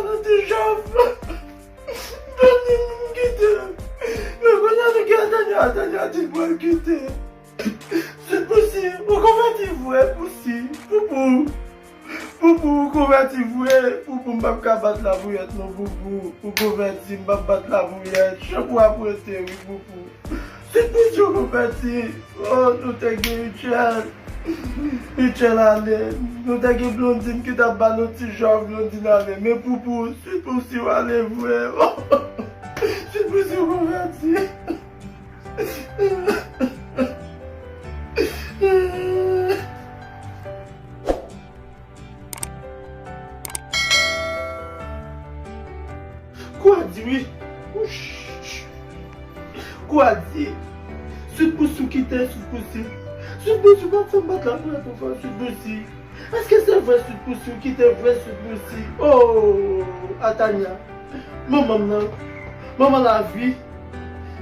não te chove. Não quitte. Mas quando eu quero Tania, diz-moi quitte. C'est possible. Convertez-vous, é possível. Poupou, convertez-vous, poupou, m'a battre la bouillette, non, poupou. Pour convertir, m'a battre la bouillette. Je peux apprêter, oui, poupou. C'est possible, convertir. Oh, nous t'es Richel. Richel allez. Nous t'es Blondine qui t'a battu notre petit genre Blondine allez. Mais poupou, c'est possible, allez, vous, oh. C'est possible, convertir. Quoi dit? Quoi dit? Sud Boussi qui t'est Sud Boussi. Sud Boussi va faire battre la pointe pour faire Sud Boussi. Est-ce que c'est vrai Sud Boussi qui t'est vrai Sud Boussi? Oh, Atania. Maman non. Maman la vie.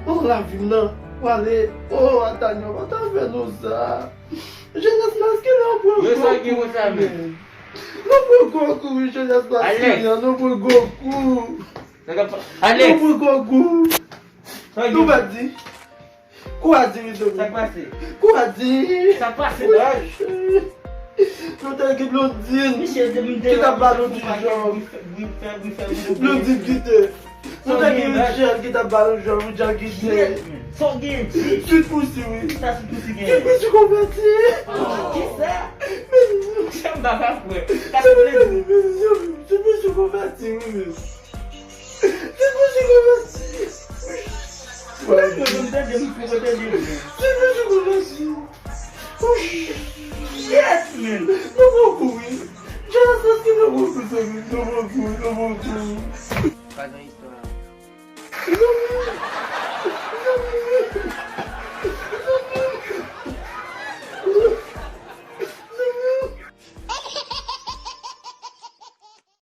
Maman la vie non. Allez. Oh, Atania, on va t'en faire nous ça. Je laisse masquer l'emploi. Je sais qui vous savez. Non pour Goku, je laisse masquer. Non pour Goku. Alex! Não Goku! Tu vai dizer? Quase, Ça passe. Quase! Ça passe là. Não tem que Blondine! Michel de Que tá balando de jogo! Blondine que tem! Não tem que Michel que tá balando de jogo, já que tem! Só game. Sud Boussi, oui! Ça se pousse Que game. peux-tu convertir? Qui ça? Mais Chama da frère. Tá je peux te convertir, oui, mais. Je peux te convertir! Ouais, je peux te convertir! Yes, man. Não vou comer! Já sei que não vou comer! Não vou comer! Faz uma história. Não vou!